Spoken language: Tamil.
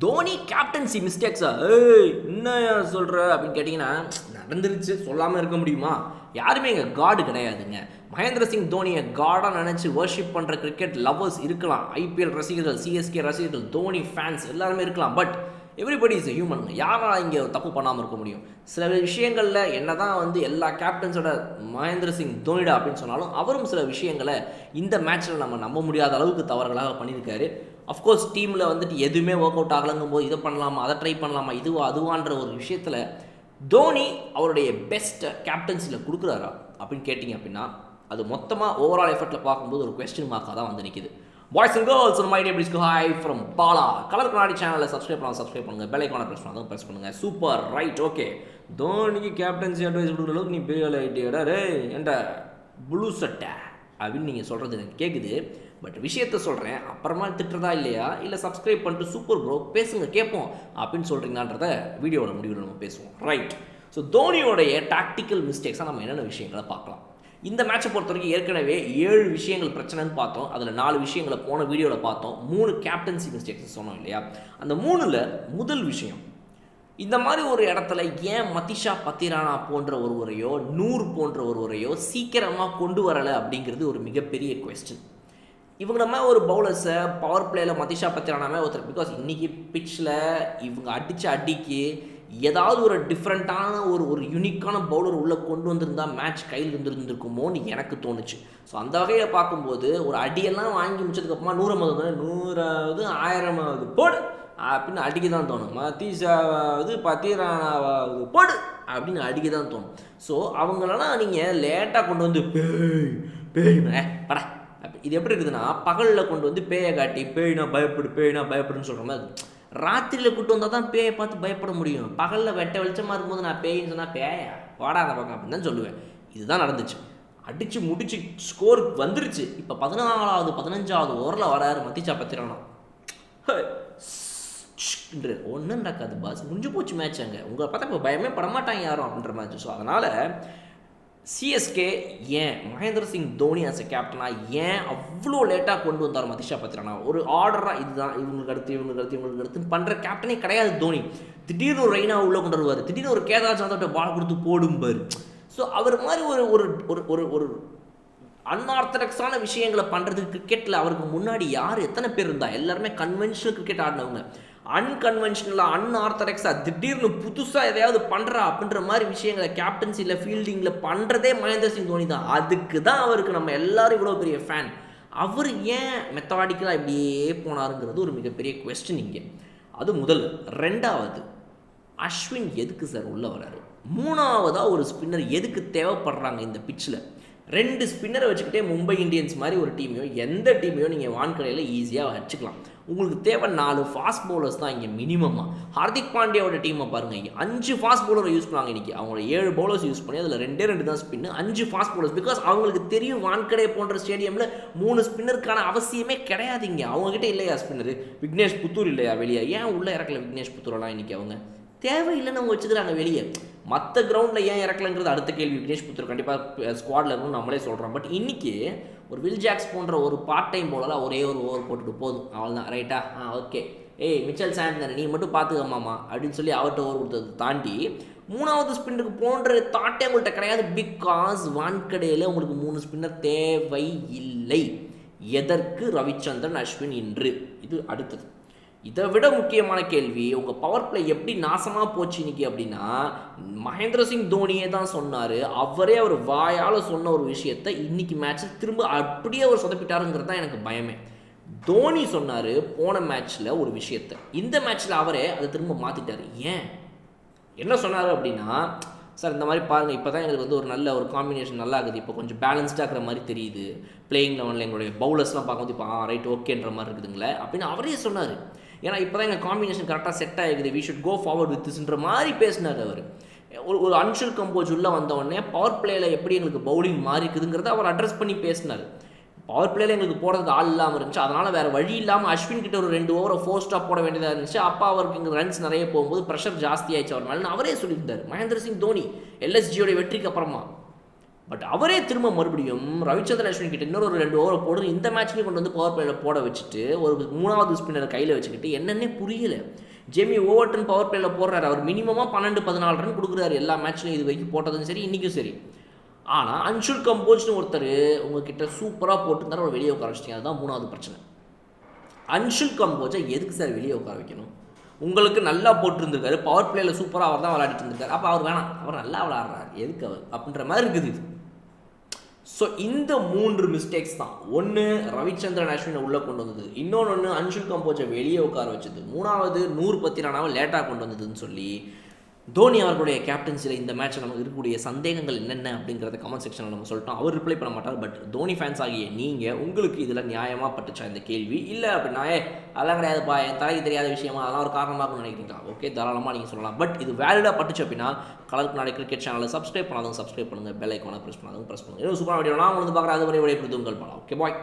தோனி கேப்டன்சி மிஸ்டேக்ஸா? ஏய் என்ன சொல்கிற அப்படின்னு கேட்டிங்கன்னா, நடந்துருச்சு சொல்லாமல் இருக்க முடியுமா? யாருமே இங்கே காடு கிடையாதுங்க. மகேந்திர சிங் தோனியை காடாக நினச்சி வர்ஷிப் பண்ணுற கிரிக்கெட் லவ்வர்ஸ் இருக்கலாம், ஐபிஎல் ரசிகர்கள், சிஎஸ்கே ரசிகர்கள், தோனி ஃபேன்ஸ் எல்லாருமே இருக்கலாம். பட் எவ்ரிபடி இஸ் ஹியூமனுங்க. யாரால் இங்கே தப்பு பண்ணாமல் இருக்க முடியும்? சில விஷயங்களில் என்ன தான் எல்லா கேப்டன்ஸோட மகேந்திர சிங் தோனிடா அப்படின்னு சொன்னாலும் அவரும் சில விஷயங்களை இந்த மேட்ச்சில் நம்ம நம்ப முடியாத அளவுக்கு தவறுகளாக பண்ணியிருக்காரு. அஃப்கோர்ஸ் டீமில் எதுவுமே ஒர்க் அவுட் ஆகலங்கும் போது இதை பண்ணலாமா, அதை ட்ரை பண்ணலாமா, இதுவா அதுவான்ற ஒரு விஷயத்தில் தோனி அவருடைய பெஸ்ட்டை கேப்டன்சியில் கொடுக்குறாரா அப்படின்னு கேட்டிங்க அப்படின்னா, அது மொத்தமாக ஓவரால் எஃபர்ட்டில் பார்க்கும்போது ஒரு கொஸ்டின் மார்க்காக தான் வந்துருக்குது. Boys and girls, my dear பிடிஸ்க்கு hi from Bala. Colour Kannadi சேனலை சப்ஸ்கிரைப் பண்ணுங்கள், பெல் ஐக்கானை ப்ரெஸ் பண்ணால் ப்ரெஸ் பண்ணுங்கள். Super right okay. தோனிக்கு கேப்டன்சி அட்வைஸ் கொடுக்குற அளவுக்கு நீ பெரிய ஐடியாடா ரே என்ற ப்ளூ சட்டை அப்படின்னு நீங்கள் சொல்கிறது எனக்கு கேட்குது. பட் விஷயத்த சொல்கிறேன், அப்புறமா திட்டுறதா இல்லையா, இல்லை சப்ஸ்கிரைப் பண்ணிட்டு சூப்பர் ப்ரோ பேசுங்க கேட்போம் அப்படின்னு சொல்கிறீங்களான்றத வீடியோட முடிவில் நம்ம பேசுவோம். ரைட். ஸோ தோனியோடைய டாக்டிக்கல் மிஸ்டேக்ஸாக நம்ம என்னென்ன விஷயங்களை பார்க்கலாம். இந்த மேட்சை பொறுத்த வரைக்கும் ஏற்கனவே 7 விஷயங்கள் பிரச்சனைன்னு பார்த்தோம். அதில் 4 விஷயங்களை போன வீடியோவில் பார்த்தோம். 3 கேப்டன்சி மிஸ்டேக்ஸ் சொன்னோம் இல்லையா? அந்த 3ல் முதல் விஷயம், இந்த மாதிரி ஒரு இடத்துல ஏன் மதிஷா பத்திரானா போன்ற ஒருவரையோ நூர் போன்ற ஒருவரையோ சீக்கிரமாக கொண்டு வரலை அப்படிங்கிறது ஒரு மிகப்பெரிய கொஸ்டின். இவங்க நம்ம ஒரு பவுலர்ஸை பவர் பிளேயில் மதிஷா பத்திரானாமே ஒருத்தர், பிகாஸ் இன்றைக்கி பிச்சில் இவங்க அடித்த அடிக்கு ஏதாவது ஒரு டிஃப்ரெண்ட்டான ஒரு யூனிக்கான பவுலர் உள்ளே கொண்டு வந்திருந்தால் மேட்ச் கையில் இருந்திருக்குமோன்னு எனக்கு தோணுச்சு. ஸோ அந்த வகையில் பார்க்கும்போது ஒரு அடியெல்லாம் வாங்கி முடிச்சதுக்கப்புறமா 100வது 1000வது போடு அப்படின்னு அடிக்க தான் தோணும். மதிஷாவது பத்திரானாவது போடு அப்படின்னு அடிக்க தான் தோணும். ஸோ அவங்களெல்லாம் நீங்கள் லேட்டாக கொண்டு வந்து பேய் பட இது எப்படி இருக்குதுன்னா, பகலில் கொண்டு வந்து பேயை காட்டி பேய்னா பயப்படுன்னு சொல்கிற மாதிரி, ராத்திரியில் கூட்டு வந்தால் தான் பேயை பார்த்து பயப்பட முடியும். பகலில் வெட்ட வெளிச்சமாக இருக்கும்போது நான் பேயின்னு சொன்னால் பேயா வாடாத பக்கம் அப்படின்னு தான் சொல்லுவேன். இதுதான் நடந்துச்சு. அடித்து முடிச்சு ஸ்கோர் வந்துருச்சு. இப்போ 14வது 15வது ஓவரில் வராரு மதிஷா பத்திரானா. ஒன்றும் நடக்காது பாஸ், முடிஞ்சு போச்சு மேட்ச். அங்கே உங்களை பார்த்தா இப்போ பயமே படமாட்டாங்க யாரும் அப்படின்ற மேட்ச். ஸோ அதனால் சிஎஸ்கே ஏன் மகேந்திர சிங் தோனி ஆஸ் எ கேப்டனாக ஏன் அவ்வளோ லேட்டாக கொண்டு வந்தார் மதிஷா பத்திரானா? ஒரு ஆர்டராக இதுதான் இவங்களுக்கு அடுத்து பண்ணுற கேப்டனே கிடையாது தோனி. திடீர்னு ஒரு ரெய்னா உள்ளே கொண்டு வருவார், திடீர்னு ஒரு கேதார் ஜாதவ்ட்ட பால் கொடுத்து போடும்பார். ஸோ அவர் மாதிரி ஒரு அன்ஆர்த்தடாக்ஸான விஷயங்களை பண்ணுறதுக்கு கிரிக்கெட்டில் அவருக்கு முன்னாடி யார் எத்தனை பேர் இருந்தா? எல்லாருமே கன்வென்ஷனல் கிரிக்கெட் ஆடினவங்க. அன்கன்வென்ஷனலாக அன்ஆர்த்தடாக்ஸாக திடீர்னு புதுசாக எதையாவது பண்ணுறா அப்படின்ற மாதிரி விஷயங்களை கேப்டன்சியில் ஃபீல்டிங்கில் பண்ணுறதே மகேந்திர சிங் தோனி தான். அதுக்கு தான் அவருக்கு நம்ம எல்லோரும் இவ்வளோ பெரிய ஃபேன். அவர் ஏன் மெத்தடாடிக்கலாக இப்படியே போனாருங்கிறது ஒரு மிகப்பெரிய கொஸ்டின் இங்கே. அது முதல். 2வது, அஸ்வின் எதுக்கு சார் உள்ளே வராரு? 3வதாக ஒரு ஸ்பின்னர் எதுக்கு தேவைப்படுறாங்க இந்த பிச்சில்? 2 ஸ்பின்னரை வச்சுக்கிட்டே மும்பை இந்தியன்ஸ் மாதிரி ஒரு டீமையோ எந்த டீமையோ நீங்கள் வான்கடையில் ஈஸியாக வச்சுக்கலாம். உங்களுக்கு தேவை 4 ஃபாஸ்ட் பவுலர்ஸ் தான் இங்கே மினிமமாக. ஹார்திக் பாண்டியாவோட டீமை பாருங்கள், இங்கே 5 ஃபாஸ்ட் பவுலரை யூஸ் பண்ணுவாங்க. இன்றைக்கி அவங்களோட 7 பவுலர்ஸ் யூஸ் பண்ணி அதில் 2 தான் ஸ்பின்னு, 5 ஃபாஸ்ட் பவுலர்ஸ். பிகாஸ் அவங்களுக்கு தெரியும் வான்கடை போன்ற ஸ்டேடியமில் 3 ஸ்பின்னருக்கான அவசியமே கிடையாது. இங்கே அவங்ககிட்ட இல்லையா ஸ்பின்னர்? விக்னேஷ் புத்தூர் இல்லையா வெளியே? ஏன் உள்ளே இறக்கல விக்னேஷ் புத்தூரெல்லாம்? இன்றைக்கி அவங்க தேவையில்லைன்னு அவங்க வச்சுக்கிறாங்க வெளியே. மற்ற கிரவுண்டில் ஏன் இறக்கலங்கிறது அடுத்த கேள்வி. விக்னேஷ் புத்தூர் கண்டிப்பாக ஸ்குவாடில் இருக்கணும்னு நம்மளே சொல்கிறோம். பட் இன்றைக்கி ஒரு வில் ஜாக்ஸ் போன்ற ஒரு பார்ட் டைம் போலலாம் ஒரே ஒரு ஓவர் போட்டுட்டு போதும், அவள் தான் ரைட்டா, ஓகே, மிச்சல் சாண்ட் நீ மட்டும் பார்த்துக்கம்மாமா அப்படின்னு சொல்லி அவர்கிட்ட ஓவர் கொடுத்தது தாண்டி 3வது ஸ்பின்னருக்கு போன்ற தாட்டே உங்கள்கிட்ட கிடையாது. பிகாஸ் வான்கடையில் உங்களுக்கு 3 ஸ்பின்னர் தேவை இல்லை. எதற்கு ரவிச்சந்திரன் அஸ்வின் இன்று? இது அடுத்தது. இதை விட முக்கியமான கேள்வி, உங்கள் பவர் பிளே எப்படி நாசமாக போச்சு இன்னைக்கு அப்படின்னா, மகேந்திர சிங் தோனியே தான் சொன்னார். அவர் வாயால் சொன்ன ஒரு விஷயத்தை இன்னைக்கு மேட்ச்சில் திரும்ப அப்படியே அவர் சொதப்பிட்டாருங்கிறது தான் எனக்கு பயமே. தோனி சொன்னார் போன மேட்ச்சில் ஒரு விஷயத்தை, இந்த மேட்ச்சில் அவரே அதை திரும்ப மாற்றிட்டார். ஏன் என்ன சொன்னார் அப்படின்னா, சார் இந்த மாதிரி பாருங்கள், இப்போ தான் எங்களுக்கு ஒரு நல்ல ஒரு காம்பினேஷன் நல்லா இருக்குது, இப்போ கொஞ்சம் பேலன்ஸ்டாக இருக்கிற மாதிரி தெரியுது, பிளேயிங் லெவனில் எங்களுடைய பவுலர்ஸ்லாம் பார்க்கும்போது இப்போ ரைட் ஓகேன்ற மாதிரி இருக்குதுங்களே அப்படின்னு அவரே சொன்னார். ஏன்னா இப்போ தான் எங்கள் காம்பினேஷன் கரெக்டாக செட் ஆகிடுது, we should go forward with திஸ்ன்ற மாதிரி பேசினார் அவர். ஒரு அன்ஷுல் கம்போஸ் உள்ளே வந்தவொடனே பவர் பிளேயில் எப்படி எங்களுக்கு பவுலிங் மாறி இருக்குதுங்கிறத அவர் அட்ரஸ் பண்ணி பேசினார். பவர் பிளேயில் எங்களுக்கு போடுறதுக்கு ஆள் இல்லாமல் இருந்துச்சு, அதனால் வேறு வழி இல்லாமல் அஸ்வின் கிட்ட ஒரு 2 ஓவரை ஃபோர்ஸ்டாக போட வேண்டியதாக இருந்துச்சு. அப்போ அவருக்கு இங்கே ரன்ஸ் நிறைய போகும்போது ப்ரெஷர் ஜாஸ்தி ஆயிடுச்சு அவர் மேலே அவரே சொல்லியிருந்தார் மகேந்திர சிங் தோனி எல்எஸ்ஜியோட வெற்றிக்கு அப்புறமா. பட் அவரே திரும்ப மறுபடியும் ரவிச்சந்திரன் அஸ்வின் கிட்ட இன்னொரு 2 ஓவரை போடுறது இந்த மேட்ச்லேயும் கொண்டு வந்து பவர் பிளேயில் போட வச்சுட்டு ஒரு 3வது ஸ்பின்னரை கையில் வச்சுக்கிட்டு என்னென்னே புரியல. ஜேமி ஓவர்டன் பவர் பிளேயில் போடுறாரு. அவர் மினிமமாக 12-14 ரன் கொடுக்குறாரு எல்லா மேட்ச்லையும் இது வரைக்கும் போட்டதும் சரி, இன்றைக்கும் சரி. ஆனால் அன்ஷுல் கம்போஜ்னு ஒருத்தர் உங்ககிட்ட சூப்பராக போட்டுருந்தாரு, அவர் வெளியே உட்கார வச்சிட்டீங்க. அதுதான் 3வது பிரச்சனை. அன்ஷுல் கம்போஜை எதுக்கு சார் வெளியே உட்கார வைக்கணும்? உங்களுக்கு நல்லா போட்டுருந்துருக்காரு, பவர் பிளேயில் சூப்பராக அவர் தான் விளையாடிட்டு இருந்திருக்காரு. அப்போ அவர் வேணாம், அவர் நல்லா விளையாடுறாரு, எதுக்கு அவர் அப்படின்ற மாதிரி இருக்குது இது. ஸோ இந்த 3 மிஸ்டேக்ஸ் தான். ஒன்று ரவிச்சந்திரன் அஸ்வினை உள்ளே கொண்டு வந்தது, இன்னொன்று அன்ஷுல் கம்போஜை வெளியே உட்கார வச்சது, 3வது 110 ரனாவை லேட்டாக கொண்டு வந்ததுன்னு சொல்லி தோனி அவர்களுடைய கேப்டன்சியில் இந்த மேட்ச்சில் நமக்கு இருக்கக்கூடிய சந்தேகங்கள் என்னென்ன அப்படிங்கிறத கமெண்ட் செக்ஷனில் நம்ம சொல்லிட்டோம். அவர் ரிப்ளை பண்ண மாட்டார். பட் தோனி ஃபேன்ஸ் ஆகிய நீங்கள், உங்களுக்கு இதில் நியாயமாக பட்டுச்சா இந்த கேள்வி? இல்லை அப்படின்னா அதெல்லாம் கிடையாதுப்பா, என் தலைக்கு தெரியாத விஷயமா, அதெல்லாம் ஒரு காரணமாக நினைக்கிறீங்களா? ஓகே, தாராளமாக நீங்கள் சொல்லலாம். பட் இது வேலிடாக பட்டுச்சு அப்படின்னா கலருக்கு நாளை கிரிக்கெட் சேனலில் சப்ஸ்கிரைப் பண்ணாதவங்க சப்ஸ்கிரைப் பண்ணுங்கள், பெல் ஐக்கானை ப்ரெஸ் பண்ணாதவங்க ப்ரெஸ் பண்ணுங்கள். சூப்பராக வீடியோ நான் வந்து பார்க்குறேன். அது வரை விடைபெறுது உங்கள் படம். Okay bye.